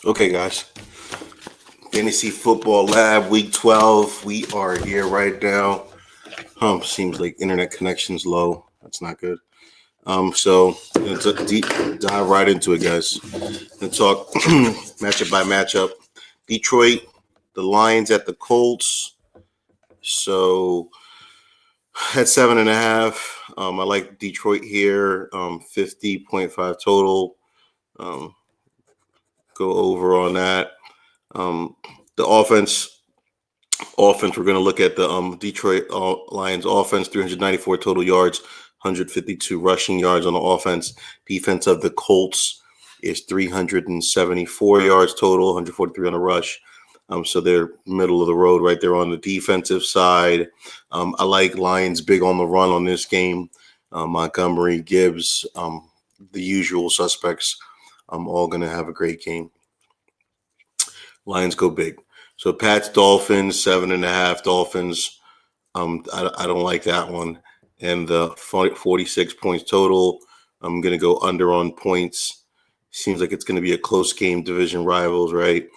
Okay, guys. Fantasy Football Lab Week 12. We are here right now. Seems like internet connection's low. That's not good. So let's dive right into it, guys. Let's talk matchup by matchup. Detroit, the Lions at the Colts. So at 7.5. I like Detroit here. 50.5 total. Go over on that. The offense, we're going to look at the Detroit Lions offense, 394 total yards, 152 rushing yards on the offense. Defense of the Colts is 374 yards total, 143 on the rush. So they're middle of the road right there on the defensive side. I like Lions big on the run on this game. Montgomery, Gibbs, the usual suspects. All going to have a great game. Lions go big. So Pats, Dolphins, 7.5 Dolphins. I don't like that one. And the 46 points total, I'm going to go under on points. Seems like it's going to be a close game, division rivals, right?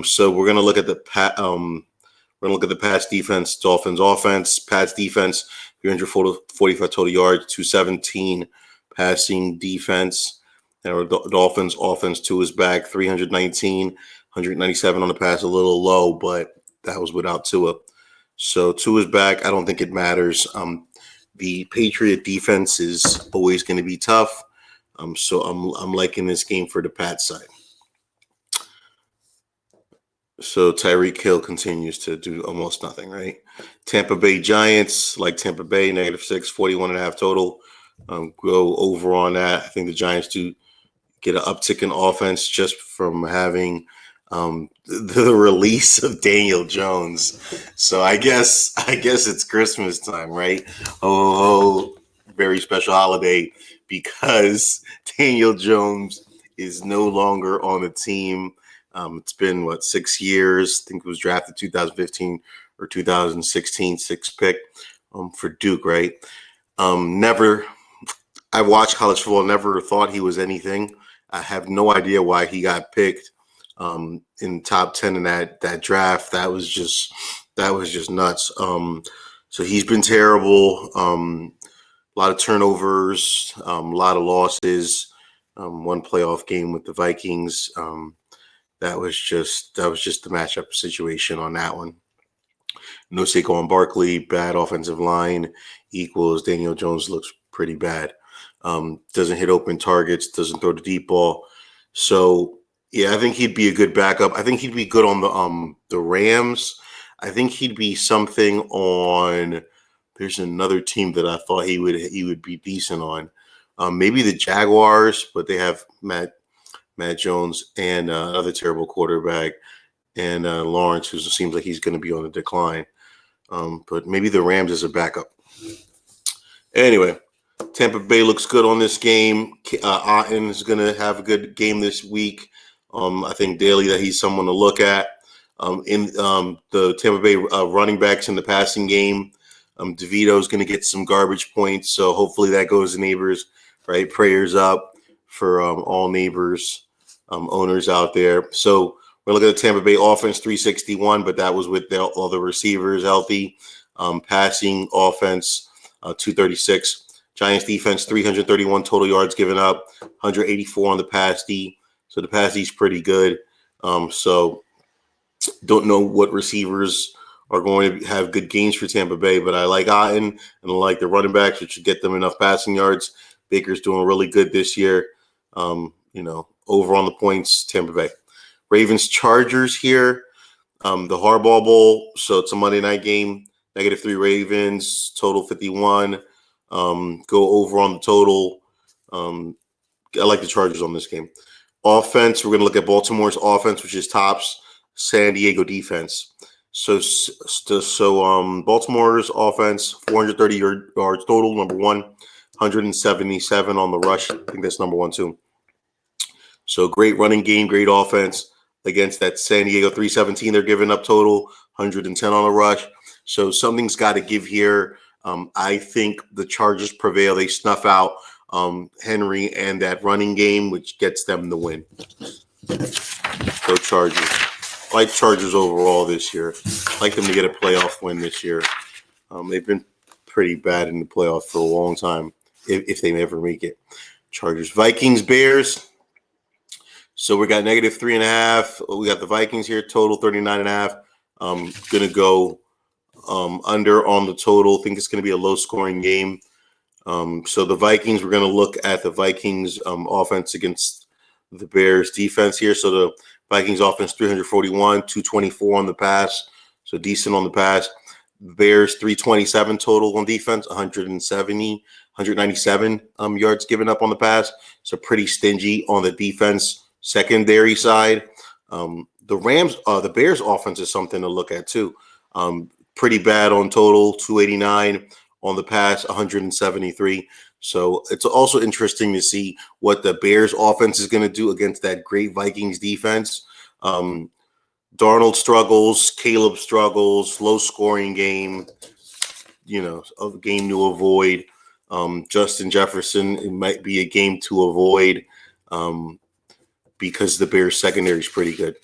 So we're going to look at the Pats defense, Dolphins offense. Pats defense, 345 total yards, 217 passing defense. And our Dolphins offense, two is back, 319, 197 on the pass, a little low, but that was without Tua. So two is back. I don't think it matters. The Patriot defense is always going to be tough. So I'm liking this game for the Pats side. So Tyreek Hill continues to do almost nothing, right? Tampa Bay Giants, like Tampa Bay, -6, 41.5 total. Go over on that. I think the Giants do get an uptick in offense just from having the release of Daniel Jones. So I guess it's Christmas time, right? Oh, very special holiday because Daniel Jones is no longer on the team. It's been 6 years. I think it was drafted 2015 or 2016, sixth pick for Duke, right? I watched college football, never thought he was anything. I have no idea why he got picked in top 10 in that draft. That was just nuts. So he's been terrible. A lot of turnovers, a lot of losses. One playoff game with the Vikings. That was just the matchup situation on that one. No Saquon Barkley, bad offensive line equals Daniel Jones looks pretty bad. Doesn't hit open targets, doesn't throw the deep ball. So yeah, I think he'd be a good backup. I think he'd be good on the Rams. I think he'd be something on. There's another team that I thought he would be decent on. Maybe the Jaguars, but they have Matt Jones and another terrible quarterback, and Lawrence, who seems like he's going to be on the decline. But maybe the Rams as a backup. Anyway, Tampa Bay looks good on this game. Otten is going to have a good game this week. I think daily that he's someone to look at. In the Tampa Bay running backs in the passing game, DeVito is going to get some garbage points. So hopefully that goes to Neighbors, right? Prayers up for all Neighbors owners out there. So we're looking at the Tampa Bay offense, 361, but that was with all the receivers healthy. Passing offense, 236. Giants defense, 331 total yards given up, 184 on the pass D. So the pass D is pretty good. So don't know what receivers are going to have good games for Tampa Bay, but I like Otten and I like the running backs, which should get them enough passing yards. Baker's doing really good this year. Over on the points, Tampa Bay. Ravens Chargers here. The Harbaugh Bowl. So it's a Monday night game. -3 Ravens, total 51. Go over on the total. I like the Chargers on this game. Offense, we're going to look at Baltimore's offense, which is tops San Diego defense. So Baltimore's offense, 430 yards total, number one, 177 on the rush. I think that's number one too. So great running game, great offense against that San Diego 317 they're giving up total, 110 on the rush. So something's got to give here. I think the Chargers prevail. They snuff out Henry and that running game, which gets them the win. Go Chargers. I like Chargers overall this year. I like them to get a playoff win this year. They've been pretty bad in the playoffs for a long time, if they ever make it. Chargers. Vikings, Bears. So we got -3.5. We got the Vikings here, total 39.5. Going to go under on the total. Think it's going to be a low-scoring game. So the Vikings, we're going to look at the Vikings offense against the Bears defense here. So the Vikings offense 341, 224 on the pass. So decent on the pass. Bears 327 total on defense, 197 yards given up on the pass. So pretty stingy on the defense secondary side. The Bears offense is something to look at too. Pretty bad on total, 289 on the pass, 173. So it's also interesting to see what the Bears offense is going to do against that great Vikings defense. Darnold struggles, Caleb struggles, low scoring game, a game to avoid. Justin Jefferson, it might be a game to avoid because the Bears secondary is pretty good.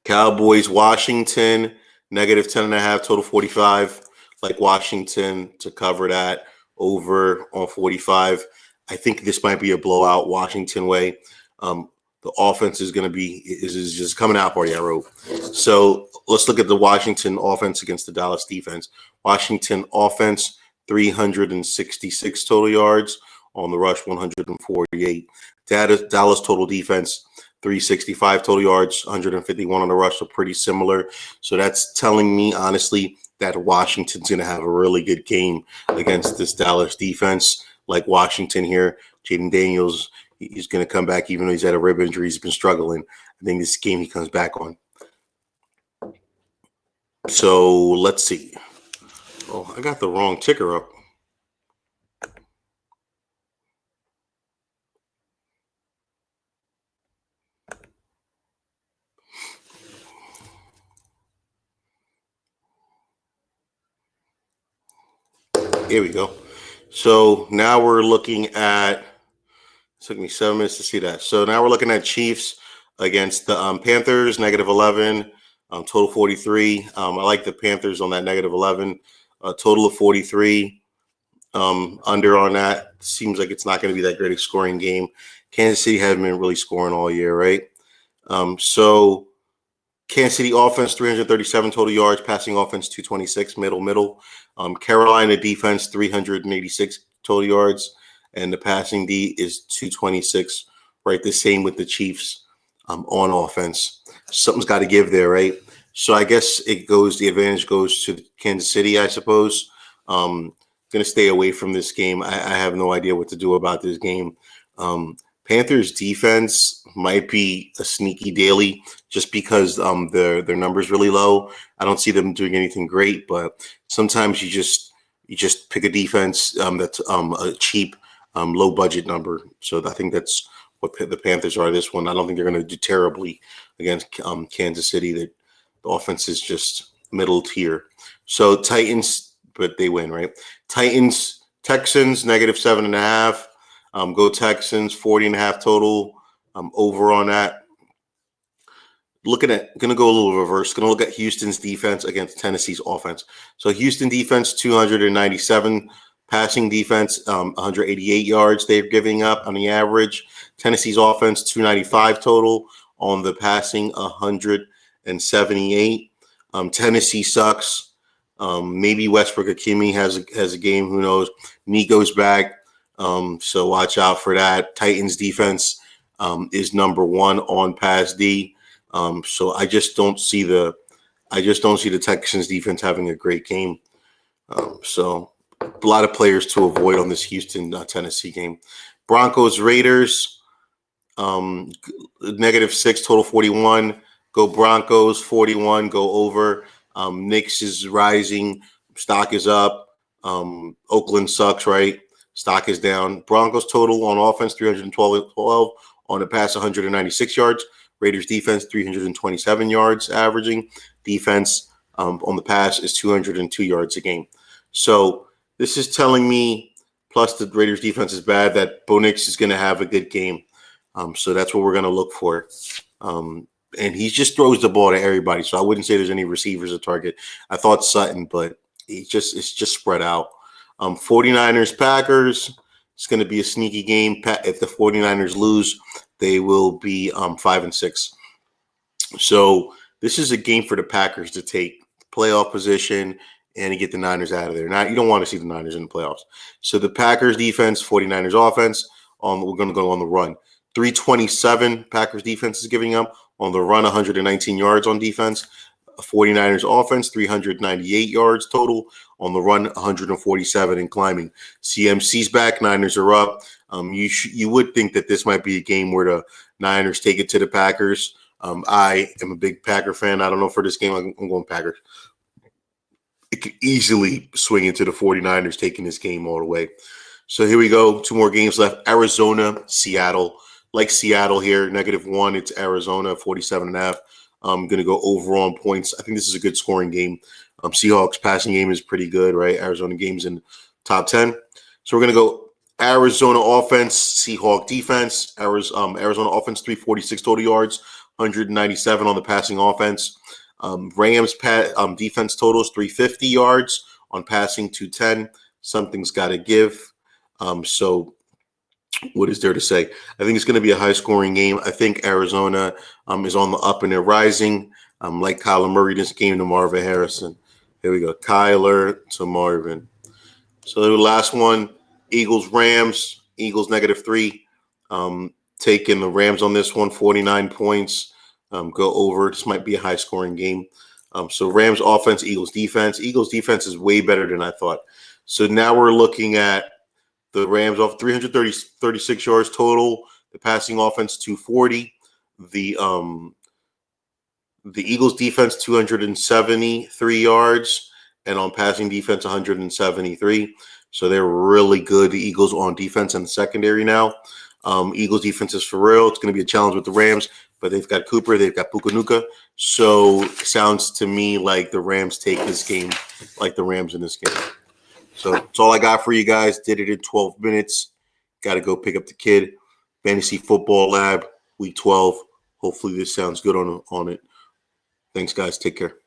Cowboys, Washington, -10.5, total 45. Like Washington to cover that over on 45. I think this might be a blowout Washington way. The offense is going to is just coming out party, I wrote. So let's look at the Washington offense against the Dallas defense. Washington offense, 366 total yards. On the rush, 148. Dallas total defense, 365 total yards, 151 on the rush, so pretty similar. So that's telling me, honestly, that Washington's going to have a really good game against this Dallas defense. Like Washington here, Jaden Daniels, he's going to come back even though he's had a rib injury. He's been struggling. I think this game he comes back on. So let's see. Oh, I got the wrong ticker up. Here we go. So now we're looking at, it took me 7 minutes to see that. So now we're looking at Chiefs against the Panthers, -11, total 43. I like the Panthers on that -11, total of 43. Under on that. Seems like it's not going to be that great a scoring game. Kansas City hasn't been really scoring all year, right? So Kansas City offense, 337 total yards, passing offense, 226, middle. Carolina defense, 386 total yards, and the passing D is 226, right? The same with the Chiefs on offense. Something's got to give there, right? So I guess the advantage goes to Kansas City, I suppose. Going to stay away from this game. I have no idea what to do about this game. Panthers defense might be a sneaky daily just because their numbers really low. I don't see them doing anything great, but sometimes you just pick a defense that's a cheap, low budget number. So I think that's what the Panthers are this one. I don't think they're going to do terribly against Kansas City. The offense is just middle tier. So Titans, but they win, right? Titans, Texans, -7.5. Go Texans, 40.5 total. Over on that. Going to go a little reverse. Going to look at Houston's defense against Tennessee's offense. So Houston defense, 297. Passing defense, 188 yards they're giving up on the average. Tennessee's offense, 295 total. On the passing, 178. Tennessee sucks. Maybe Westbrook-Ikhine has a game. Who knows? Nico's back. So watch out for that. Titans defense is number 1 on pass D. So I just don't see the Texans defense having a great game. So a lot of players to avoid on this Houston Tennessee game. Broncos Raiders, -6 total 41. Go Broncos, 41. Go over. Knicks is rising. Stock is up. Oakland sucks, right? Stock is down. Broncos total on offense, 312. On the pass, 196 yards. Raiders defense, 327 yards averaging. Defense on the pass is 202 yards a game. So this is telling me, plus the Raiders defense is bad, that Bo Nix is going to have a good game. So that's what we're going to look for. And he just throws the ball to everybody. So I wouldn't say there's any receivers at target. I thought Sutton, but it's just spread out. 49ers Packers. It's going to be a sneaky game. If the 49ers lose, they will be 5-6. So this is a game for the Packers to take playoff position and to get the Niners out of there. Now, you don't want to see the Niners in the playoffs. So the Packers defense, 49ers offense, we're going to go on the run. 327 Packers defense is giving up on the run, 119 yards on defense. 49ers offense, 398 yards total on the run, 147 and climbing. CMC's back, Niners are up. You would think that this might be a game where the Niners take it to the Packers. I am a big Packer fan. I don't know for this game. I'm going Packers. It could easily swing into the 49ers taking this game all the way. So here we go. 2 more games left. Arizona, Seattle. Like Seattle here, -1. It's Arizona, 47.5. I'm going to go over on points. I think this is a good scoring game. Seahawks passing game is pretty good, right? Arizona game's in top 10. So we're going to go Arizona offense, Seahawk defense. Arizona offense, 346 total yards, 197 on the passing offense. Rams defense totals, 350 yards on passing, 210. Something's got to give. So what is there to say? I think it's going to be a high-scoring game. I think Arizona is on the up and they're rising. Like Kyler Murray this game to Marvin Harrison. Here we go. Kyler to Marvin. So the last one, Eagles-Rams. Eagles -3. Taking the Rams on this one, 49 points. Go over. This might be a high-scoring game. So Rams offense, Eagles defense. Eagles defense is way better than I thought. So now we're looking at the Rams off 336 yards total. The passing offense 240. The Eagles defense 273 yards, and on passing defense 173. So they're really good. The Eagles on defense and secondary now. Eagles defense is for real. It's going to be a challenge with the Rams, but they've got Cooper, they've got Pukanuka. So it sounds to me like the Rams take this game, like the Rams in this game. So that's all I got for you guys. Did it in 12 minutes. Got to go pick up the kid. Fantasy Football Lab, week 12. Hopefully this sounds good on it. Thanks, guys. Take care.